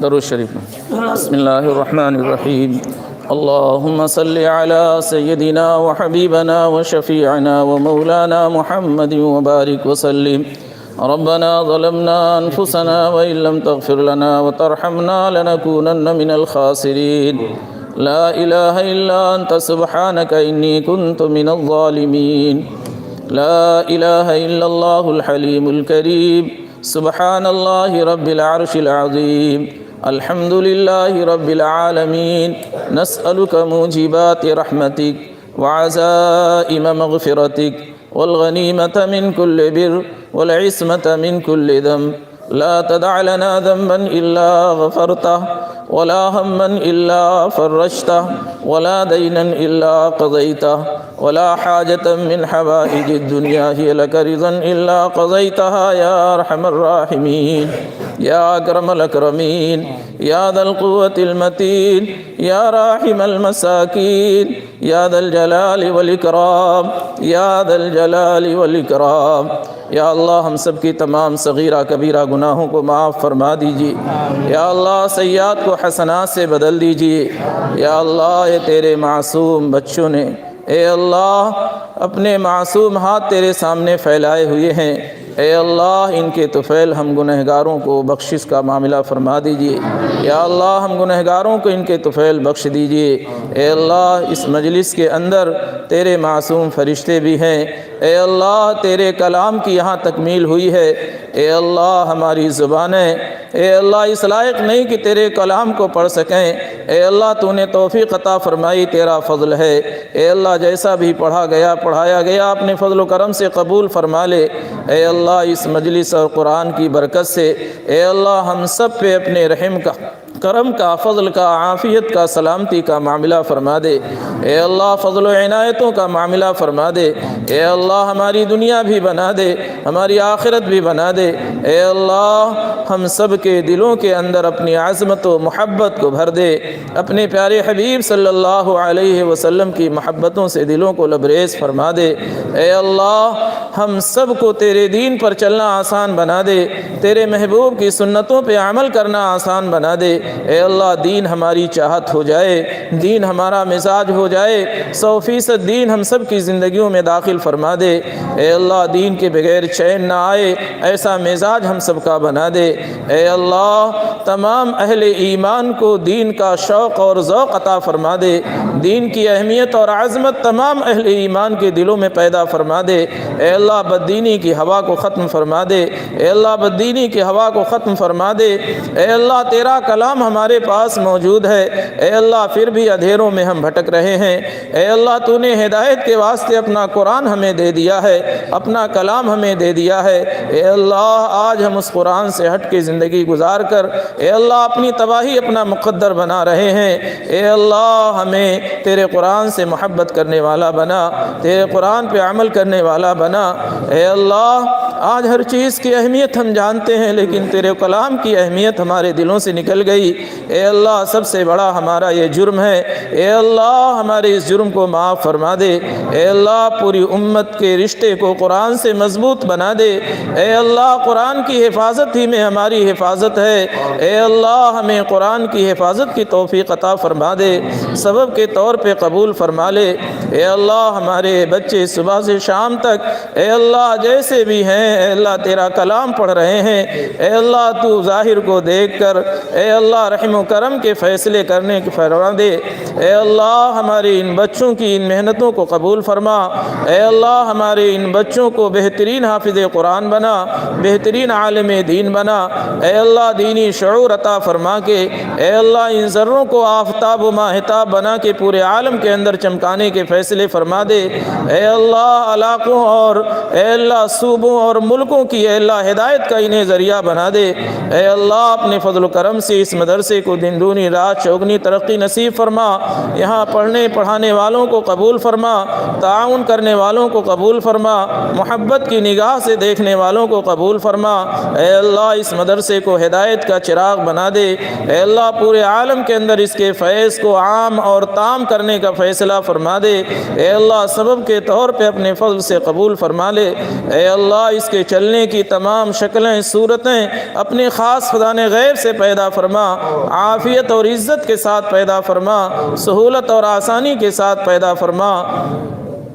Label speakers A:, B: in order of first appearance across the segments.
A: درود شریف. بسم اللہ الرحمن الرحیم. اللهم صل على سيدنا وحبيبنا وشفيعنا ومولانا محمد وبارك وسلم. ربنا ظلمنا أنفسنا وإن لم تغفر لنا وترحمنا لنكونن من الخاسرين. لا إله إلا أنت سبحانك إني كنت من الظالمين. لا إله إلا الله الحليم الكريم. سبحان الله رب العرش العظيم. الحمد لله رب العالمين. نسألك موجبات رحمتك وعزائم مغفرتك والغنيمة من كل بر والعصمة من كل ذنب. لا تدع لنا ذنبا إلا غفرته ولا هما إلا فرجته ولا دينا إلا قضيته ولا حاجة من حوائج الدنيا هي لك رضا إلا قضيتها يا أرحم الراحمين يا أكرم الأكرمين يا ذا القوة المتين يا راحم المساكين يا ذا الجلال والإكرام يا ذا الجلال والإكرام. یا اللہ ہم سب کی تمام صغیرہ کبیرہ گناہوں کو معاف فرما دیجیے. یا اللہ سیئات کو حسنات سے بدل دیجیے. یا اللہ یہ تیرے معصوم بچوں نے اے اللہ اپنے معصوم ہاتھ تیرے سامنے پھیلائے ہوئے ہیں. اے اللہ ان کے طفیل ہم گنہگاروں کو بخشش کا معاملہ فرما دیجیے. یا اللہ ہم گنہگاروں کو ان کے طفیل بخش دیجیے. اے اللہ اس مجلس کے اندر تیرے معصوم فرشتے بھی ہیں. اے اللہ تیرے کلام کی یہاں تکمیل ہوئی ہے. اے اللہ ہماری زبانیں اے اللہ اس لائق نہیں کہ تیرے کلام کو پڑھ سکیں. اے اللہ تو نے توفیق عطا فرمائی، تیرا فضل ہے. اے اللہ جیسا بھی پڑھا گیا پڑھایا گیا اپنے فضل و کرم سے قبول فرما لے. اے اللہ اس مجلس اور قرآن کی برکت سے اے اللہ ہم سب پہ اپنے رحم کا کرم کا فضل کا عافیت کا سلامتی کا معاملہ فرما دے. اے اللہ فضل و عنایتوں کا معاملہ فرما دے. اے اللہ ہماری دنیا بھی بنا دے، ہماری آخرت بھی بنا دے. اے اللہ ہم سب کے دلوں کے اندر اپنی عظمت و محبت کو بھر دے. اپنے پیارے حبیب صلی اللہ علیہ وسلم کی محبتوں سے دلوں کو لبریز فرما دے. اے اللہ ہم سب کو تیرے دین پر چلنا آسان بنا دے، تیرے محبوب کی سنتوں پہ عمل کرنا آسان بنا دے. اے اللہ دین ہماری چاہت ہو جائے، دین ہمارا مزاج ہو جائے، 100% دین ہم سب کی زندگیوں میں داخل فرما دے. اے اللہ دین کے بغیر چین نہ آئے ایسا مزاج ہم سب کا بنا دے. اے اللہ تمام اہل ایمان کو دین کا شوق اور ذوق عطا فرما دے. دین کی اہمیت اور عظمت تمام اہل ایمان کے دلوں میں پیدا فرما دے. اے اللہ بددینی کی ہوا کو ختم فرما دے. اے اللہ بددینی کی ہوا کو ختم فرما دے. اے اللہ تیرا کلام ہمارے پاس موجود ہے. اے اللہ پھر بھی اندھیروں میں ہم بھٹک رہے ہیں. اے اللہ تو نے ہدایت کے واسطے اپنا قرآن ہمیں دے دیا ہے، اپنا کلام ہمیں دے دیا ہے. اے اللہ آج ہم اس قرآن سے ہٹ کے زندگی گزار کر اے اللہ اپنی تباہی اپنا مقدر بنا رہے ہیں. اے اللہ ہمیں تیرے قرآن سے محبت کرنے والا بنا، تیرے قرآن پہ عمل کرنے والا بنا. اے اللہ آج ہر چیز کی اہمیت ہم جانتے ہیں لیکن تیرے کلام کی اہمیت ہمارے دلوں سے نکل گئی. اے اللہ سب سے بڑا ہمارا یہ جرم ہے. اے اللہ ہمارے اس جرم کو معاف فرما دے. اے اللہ پوری امت کے رشتے کو قرآن سے مضبوط بنا دے. اے اللہ قرآن کی حفاظت ہی میں ہماری حفاظت ہے. اے اللہ ہمیں قرآن کی حفاظت کی توفیق عطا فرما دے، سبب کے طور پہ قبول فرما لے. اے اللہ ہمارے بچے صبح سے شام تک اے اللہ جیسے بھی ہیں اے اللہ تیرا کلام پڑھ رہے ہیں. اے اللہ تو ظاہر کو دیکھ کر اے اللہ رحم و کرم کے فیصلے کرنے کی فرما دے. اے اللہ ہمارے ان بچوں کی ان محنتوں کو قبول فرما. اے اللہ ہمارے ان بچوں کو بہترین حافظ قرآن بنا، بہترین عالم دین بنا. اے اللہ دینی شعور عطا فرما کے اے اللہ ان ذروں کو آفتاب و ماہتاب بنا کے پورے عالم کے اندر چمکانے کے فیصلے فرما دے. اے اللہ علاقوں اور اے اللہ صوبوں اور ملکوں کی اے اللہ ہدایت کا انہیں ذریعہ بنا دے. اے اللہ اپنے فضل و کرم سے اس مدرسے کو دن دونی رات چوگنی ترقی نصیب فرما. یہاں پڑھنے پڑھانے والوں کو قبول فرما، تعاون کرنے والوں کو قبول فرما، محبت کی نگاہ سے دیکھنے والوں کو قبول فرما. اے اللہ اس مدرسے کو ہدایت کا چراغ بنا دے. اے اللہ پورے عالم کے اندر اس کے فیض کو عام اور تام کرنے کا فیصلہ فرما دے. اے اللہ سبب کے طور پہ اپنے فضل سے قبول فرما لے۔ اے اللہ اس کے چلنے کی تمام شکلیں صورتیں اپنے خاص فضان غیب سے پیدا فرما، عافیت اور عزت کے ساتھ پیدا فرما، سہولت اور آسانی کے ساتھ پیدا فرما۔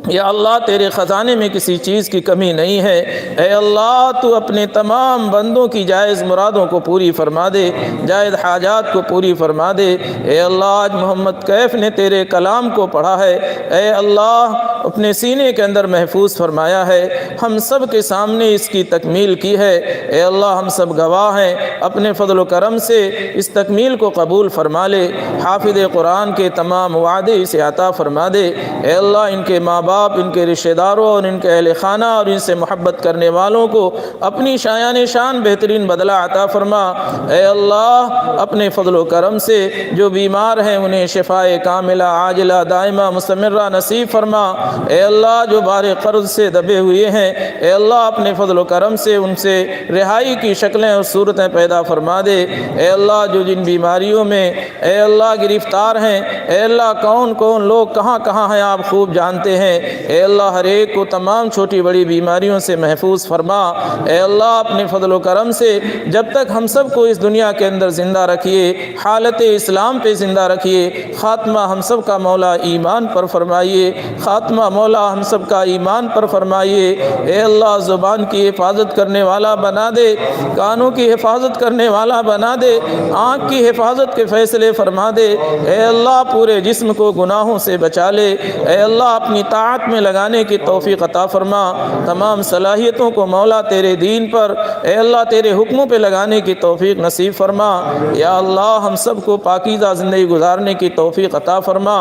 A: یا اللہ تیرے خزانے میں کسی چیز کی کمی نہیں ہے۔ اے اللہ تو اپنے تمام بندوں کی جائز مرادوں کو پوری فرما دے، جائز حاجات کو پوری فرما دے۔ اے اللہ آج محمد کیف نے تیرے کلام کو پڑھا ہے، اے اللہ اپنے سینے کے اندر محفوظ فرمایا ہے، ہم سب کے سامنے اس کی تکمیل کی ہے۔ اے اللہ ہم سب گواہ ہیں، اپنے فضل و کرم سے اس تکمیل کو قبول فرما لے۔ حافظ قرآن کے تمام وعدے اسے عطا فرما دے۔ اے اللہ ان کے ماں باپ، ان کے رشتہ داروں اور ان کے اہل خانہ اور ان سے محبت کرنے والوں کو اپنی شایان شان بہترین بدلہ عطا فرما۔ اے اللہ اپنے فضل و کرم سے جو بیمار ہیں انہیں شفائے کاملہ عاجلہ دائمہ مستمرہ نصیب فرما۔ اے اللہ جو بار قرض سے دبے ہوئے ہیں، اے اللہ اپنے فضل و کرم سے ان سے رہائی کی شکلیں اور صورتیں پیدا فرما دے۔ اے اللہ جو جن بیماریوں میں اے اللہ گرفتار ہیں، اے اللہ کون کون لوگ کہاں کہاں ہیں آپ خوب جانتے ہیں۔ اے اللہ ہر ایک کو تمام چھوٹی بڑی بیماریوں سے محفوظ فرما۔ اے اللہ اپنے فضل و کرم سے جب تک ہم سب کو اس دنیا کے اندر زندہ رکھیے، حالت اسلام پہ زندہ رکھیے، خاتمہ ہم سب کا مولا ایمان پر فرمائیے، خاتمہ مولا ہم سب کا ایمان پر فرمائیے۔ اے اللہ زبان کی حفاظت کرنے والا بنا دے، کانوں کی حفاظت کرنے والا بنا دے، آنکھ کی حفاظت کے فیصلے فرما دے۔ اے اللہ پورے جسم کو گناہوں سے بچا لے۔ اے اللہ اپنی طاعت میں لگانے کی توفیق عطا فرما، تمام صلاحیتوں کو مولا تیرے دین پر اے اللہ تیرے حکموں پہ لگانے کی توفیق نصیب فرما۔ یا اللہ ہم سب کو پاکیزہ زندگی گزارنے کی توفیق عطا فرما۔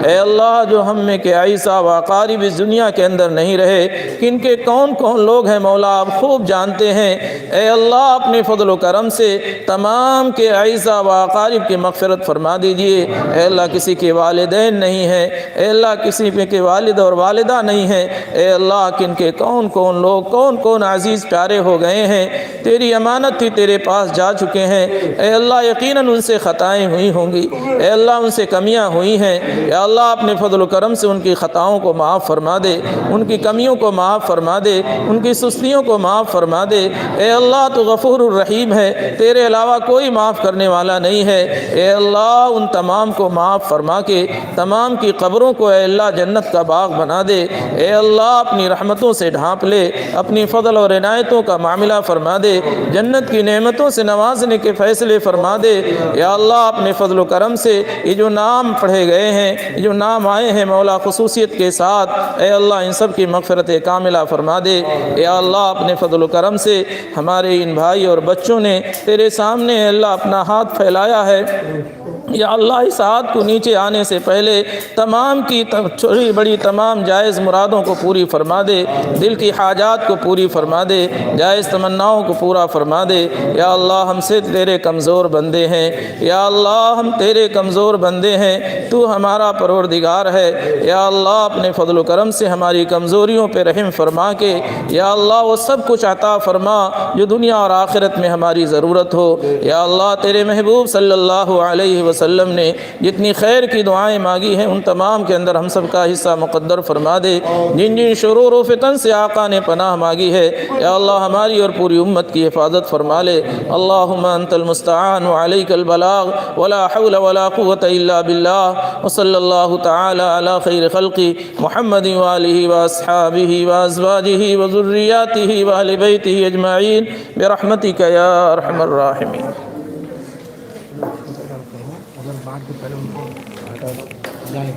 A: اے اللہ جو ہم میں کہ عیسیٰ و اقارب اس دنیا کے اندر نہیں رہے، کن کے کون کون لوگ ہیں مولا آپ خوب جانتے ہیں۔ اے اللہ اپنے فضل و کرم سے تمام کے عیسیٰ و اقارب کی مغفرت فرما دیجئے۔ اے اللہ کسی کے والدین نہیں ہیں، اے اللہ کسی پہ کے والد اور والدہ نہیں ہیں، اے اللہ کن کے کون کون لوگ کون کون عزیز پیارے ہو گئے ہیں، تیری امانت تھی تیرے پاس جا چکے ہیں۔ اے اللہ یقیناً ان سے خطائیں ہوئی ہوں گی، اے اللہ ان سے کمیاں ہوئی ہیں، یا اللہ اپنے فضل و کرم سے ان کی خطاؤں کو معاف فرما دے، ان کی کمیوں کو معاف فرما دے، ان کی سستیوں کو معاف فرما دے۔ اے اللہ تو غفور الرحیم ہے، تیرے علاوہ کوئی معاف کرنے والا نہیں ہے۔ اے اللہ ان تمام کو معاف فرما کے تمام کی قبروں کو اے اللہ جنت کا باغ بنا دے۔ اے اللہ اپنی رحمتوں سے ڈھانپ لے، اپنی فضل اور عنایتوں کا معاملہ فرما دے، جنت کی نعمتوں سے نوازنے کے فیصلے فرما دے۔ یا اللہ اپنے فضل و کرم سے یہ جو نام پڑھے گئے ہیں، یہ جو نام آئے ہیں مولا خصوصیت کے ساتھ، اے اللہ ان سب کی مغفرت کاملہ فرما دے۔ یا اللہ اپنے فضل و کرم سے ہمارے ان بھائی اور بچوں نے تیرے سامنے اے اللہ اپنا ہاتھ پھیلایا ہے، یا اللہ اس ہاتھ کو نیچے آنے سے پہلے تمام کی چھوٹی بڑی تمام جائز مرادوں کو پوری فرما دے، دل کی حاجات کو پوری فرما دے، جائز تمناؤں کو پورا فرما دے۔ یا اللہ ہم سے تیرے کمزور بندے ہیں، یا اللہ ہم تیرے کمزور بندے ہیں، تو ہمارا پروردگار ہے۔ یا اللہ اپنے فضل و کرم سے ہماری کمزوریوں پہ رحم فرما کے یا اللہ وہ سب کچھ عطا فرما جو دنیا اور آخرت میں ہماری ضرورت ہو۔ یا اللہ تیرے محبوب صلی اللہ علیہ وسلم نے جتنی خیر کی دعائیں مانگی ہیں ان تمام کے اندر ہم سب کا حصہ مقدر فرما دے۔ جن جن شرور و فتن سے آقا نے پناہ مانگی ہے یا اللہ ہماری اور پوری امت کی حفاظت فرما لے۔ اللہم انت المستعان وعلیک البلاغ ولا حول ولا قوة الا باللہ، وصلی اللہ تعالی علی خیر خلقی محمد وآلہ واصحابہ وازواجہ وذریاتہ واہل بیتہ اجمعین برحمتک یا ارحم الراحمین۔
B: اگر بات کے پہلے ان کو جائے